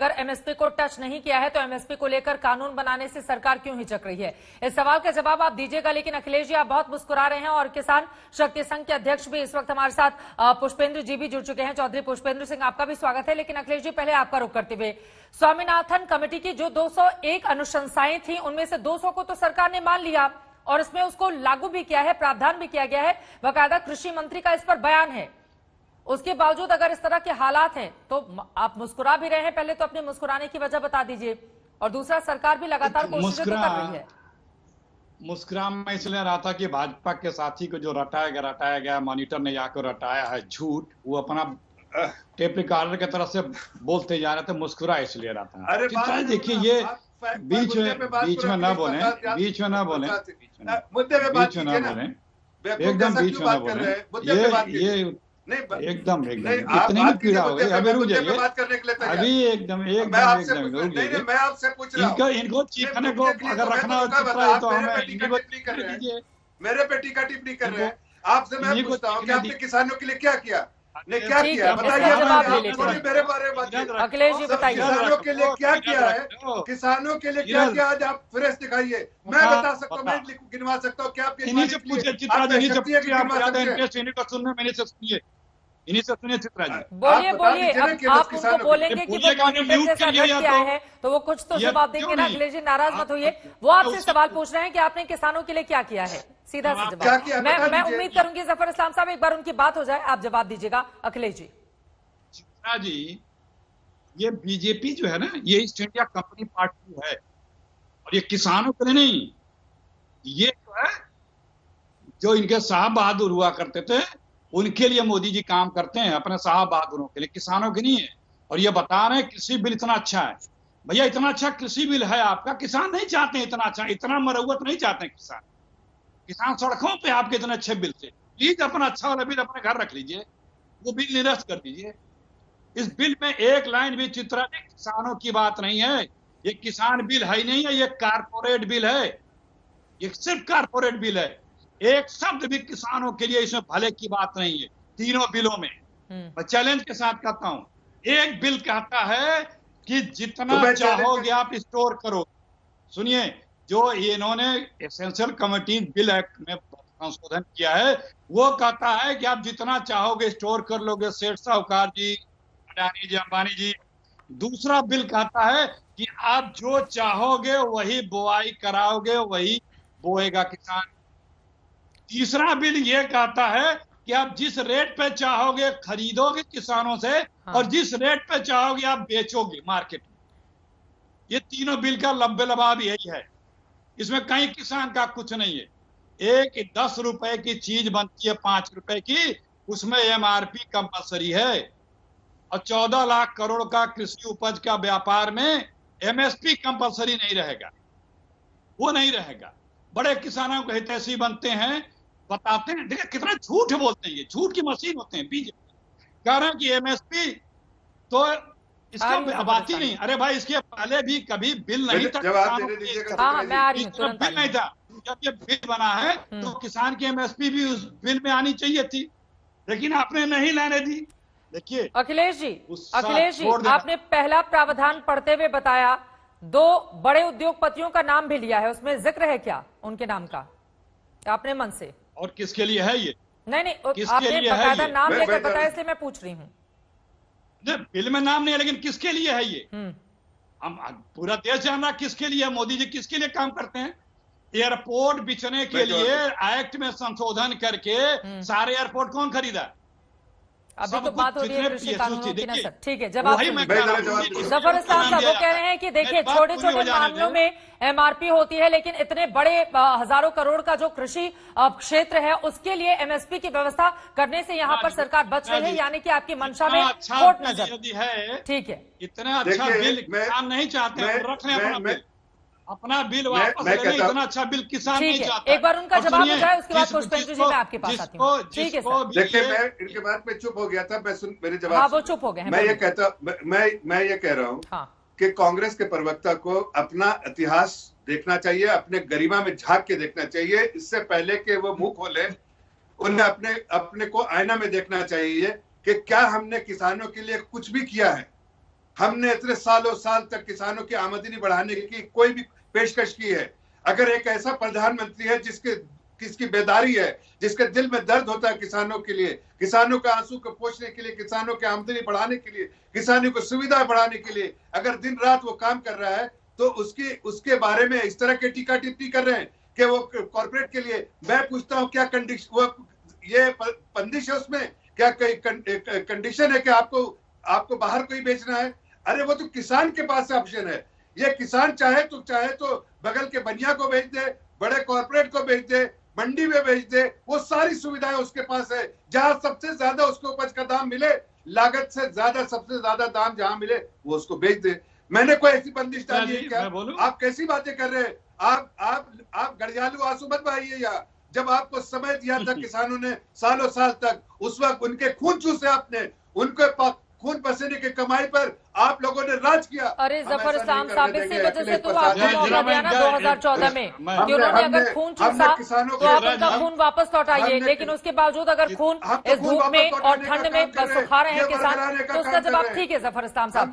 अगर एमएसपी को टच नहीं किया है तो एमएसपी को लेकर कानून बनाने से सरकार क्यों हिचक रही है? इस सवाल का जवाब आप दीजिएगा। लेकिन अखिलेश जी, आप बहुत मुस्कुरा रहे हैं और किसान शक्ति संघ के अध्यक्ष भी इस वक्त हमारे साथ पुष्पेंद्र जी भी जुड़ चुके हैं। चौधरी पुष्पेंद्र सिंह, आपका भी स्वागत है। लेकिन अखिलेश जी, पहले आपका रुख करते हुए, स्वामीनाथन कमेटी की जो 201 अनुशंसाएं थी उनमें से 200 को तो सरकार ने मान लिया और इसमें उसको लागू भी किया है, प्रावधान भी किया गया है, बाकायदा कृषि मंत्री का इस पर बयान है। उसके बावजूद अगर इस तरह के हालात हैं तो आप मुस्कुरा भी रहे हैं। पहले तो अपने मुस्कुराने की वजह बता दीजिए, और दूसरा, सरकार भी लगातार कोशिशें तो कर रही है। मुस्कुरा मैं इसलिए रहा था कि भाजपा के साथी को जो रटाया गया मॉनिटर ने जाकर रटाया है झूठ, वो अपना टेप रिकॉर्डर की तरफ से बोलते जा रहे थे। मुस्कुरा इसलिए रहा था। अरे देखिए, ये बीच में ना बोले, बीच में ना बोले, मुद्दे पे बात ना बोले, एकदम बीच में ना बोले। ये एकदम इतने भी पीड़ा हो गई। अभी रुक जाइए, अभी एकदम रुक जाइए। मैं आपसे पूछ रहा हूँ, इनको चीखने को अगर रखना है तो हमें मेरे पे टीका टिप्पणी कर रहे हैं। आपसे मैं पूछता हूँ कि आपने किसानों के लिए क्या किया, ने क्या किया, बताइए मेरे बारे में बात। अखिलेश जी बताइए, किसानों के लिए क्या किया है, किसानों के लिए क्या किया, आज आप फ्रेश दिखाइए। मैं बता सकता हूँ, मैं गिनवा सकता हूँ। क्या आप इन्हीं से पूछे चित्रा जी, इन्हीं से सुनिए चित्रा जी। बोलिए। आप उनको बोलेंगे कि वो मॉनिटर से हट के आए हैं तो वो कुछ तो जवाब देंगे ना। अखिलेश जी, नाराज मत होइए। वो आपसे सवाल पूछ रहे हैं कि आपने किसानों के लिए क्या किया है। सीधा सा जवाब। मैं उम्मीद करूंगी जफर इस्लाम साहब एक बार उनकी बात हो जाए, आप जवाब दीजिएगा। अखिलेश जी। चित्रा जी, ये बीजेपी जो है ना, ये ईस्ट इंडिया कंपनी पार्टी है और ये किसानों के लिए नहीं। ये जो है, जो इनके साहब बहादुर हुआ करते थे उनके लिए मोदी जी काम करते हैं, अपने साहब बहादुरों के लिए, किसानों के नहीं है। और ये बता रहे हैं कृषि बिल इतना अच्छा है। भैया, इतना अच्छा कृषि बिल है आपका, किसान नहीं चाहते हैं इतना अच्छा, इतना मरम्मत नहीं चाहते हैं किसान। किसान सड़कों पे आपके इतने अच्छे बिल से, प्लीज अपना अच्छा वाला बिल अपने घर रख लीजिए, वो बिल निरस्त कर दीजिए। इस बिल में एक लाइन भी चित्रा जी किसानों की बात नहीं है। ये किसान बिल है ही नहीं है, ये कारपोरेट बिल है। ये सिर्फ कारपोरेट बिल है। एक शब्द भी किसानों के लिए इसमें भले की बात नहीं है। तीनों बिलों में मैं चैलेंज के साथ कहता हूं, एक बिल कहता है कि जितना चाहोगे आप स्टोर करो। सुनिए, जो इन्होंने एसेंशियल कमोडिटी बिल एक्ट में संशोधन किया है, वो कहता है कि आप जितना चाहोगे स्टोर कर लोगे, सेठ साहूकार जी, अडानी जी, अंबानी जी। दूसरा बिल कहता है कि आप जो चाहोगे वही बुआई कराओगे, वही बोएगा किसान। तीसरा बिल ये कहता है कि आप जिस रेट पे चाहोगे खरीदोगे किसानों से, और जिस रेट पे चाहोगे आप बेचोगे मार्केट में। ये तीनों बिल का लंबे लबाब यही है। इसमें कहीं किसान का कुछ नहीं है। एक 10 रुपए की चीज बनती है 5 रुपए की, उसमें एमआरपी कंपलसरी है। और 14 लाख करोड़ का कृषि उपज का व्यापार में एमएसपी कंपलसरी नहीं रहेगा, वो नहीं रहेगा। बड़े किसानों को हितैषी बनते हैं, बताते हैं। देखिए कितना झूठ बोलते हैं, ये झूठ की मशीन होते हैं बीजेपी। कह रहे हैं कि एमएसपी तो इसका बात ही नहीं। अरे भाई, इसके पहले भी कभी बिल नहीं था, बिल नहीं था। जब ये बिल बना है तो किसान की एमएसपी भी उस बिल में आनी चाहिए थी, लेकिन आपने नहीं लाने दी। देखिए अखिलेश जी, आपने पहला प्रावधान पढ़ते हुए बताया 2 बड़े उद्योगपतियों का नाम भी लिया है, उसमें जिक्र है क्या उनके नाम का आपने मन से? और किसके लिए है ये? नहीं, आपने बकायदा नाम लेकर बताया, इसलिए मैं पूछ रही हूँ। बिल में नाम नहीं है, लेकिन किसके लिए है ये? हम पूरा देश जान रहा किसके लिए मोदी जी किसके लिए काम करते हैं। एयरपोर्ट बिछने के लिए एक्ट में संशोधन करके सारे एयरपोर्ट कौन खरीदा? अभी तो बात हो रही है कृषि कानूनों की ना सर। ठीक है, जवाब जफर इस्लाम साहब वो कह रहे हैं कि देखिए छोटे छोटे मामलों में एमआरपी होती है, लेकिन इतने बड़े हजारों करोड़ का जो कृषि क्षेत्र है उसके लिए एमएसपी की व्यवस्था करने से यहाँ पर सरकार बच रही है, यानी कि आपकी मंशा में खोट नजर है। ठीक है, इतना अच्छा बिल किसान नहीं चाहते, रख लें अपना बिल वापस ले लें। इतना अच्छा बिल किसान नहीं चाहता। एक बार उनका जवाब हो जाए, उसके बाद पुष्पेंद्र जी मैं आपके पास आती हूँ। ठीक है सर। देखिए, मैं इनके बात में चुप हो गया था, मेरे जवाब। हाँ, वो चुप हो गए हैं। मैं ये कह रहा हूँ कि कांग्रेस के प्रवक्ता को अपना इतिहास देखना चाहिए, अपने गरिमा में झांक के देखना चाहिए। इससे पहले कि वो मुंह खोले, उन्हें अपने को आईना में देखना चाहिए कि क्या हमने किसानों के लिए कुछ भी किया है। हमने इतने सालों साल तक किसानों की आमदनी बढ़ाने की कोई भी पेशकश की है। अगर एक ऐसा प्रधानमंत्री है जिसकी बेदारी है, जिसके दिल में दर्द होता है किसानों के लिए, किसानों के आंसू को पोंछने के लिए, किसानों की आमदनी बढ़ाने के लिए, किसानों को सुविधा बढ़ाने के लिए अगर दिन रात वो काम कर रहा है, तो उसके बारे में इस तरह के टीका टिप्पणी कर रहे हैं कि वो कॉर्पोरेट के लिए। मैं पूछता हूँ क्या कंडीशन, वो ये बंदिश है उसमें, क्या कंडीशन है कि आपको बाहर कोई बेचना है? अरे वो तो किसान के पास ऑप्शन है। ये किसान चाहे तो बगल के बनिया को बेच दे, बड़े कॉर्पोरेट को बेच दे, मंडी में बेच दे, वो सारी सुविधाएं उसके पास है। जहां सबसे ज्यादा उसको उपज का दाम मिले, लागत से ज्यादा सबसे ज्यादा दाम जहां मिले, वो उसको बेच दे। मैंने कोई ऐसी बंदिश डाली है क्या? आप कैसी बातें कर रहे हैं? आप गड़ियालू आंसू मत बहाइए। या जब आपको समय दिया था किसानों ने सालों साल तक, उस वक्त उनके खून चूसे आपने, उनके खून पसीने की कमाई पर आप लोगों ने राज किया। अरे जफर इस्लाम साहब, इसी वजह से तो आपको मौका दिया ना 2014 में कि उन्होंने अगर खून चूसा तो आप उनका खून वापस लौटाइए। लेकिन उसके बावजूद अगर खून इस धूप में और ठंड में सुखा रहे हैं किसान, तो उसका जवाब ठीक है जफर इस्लाम साहब।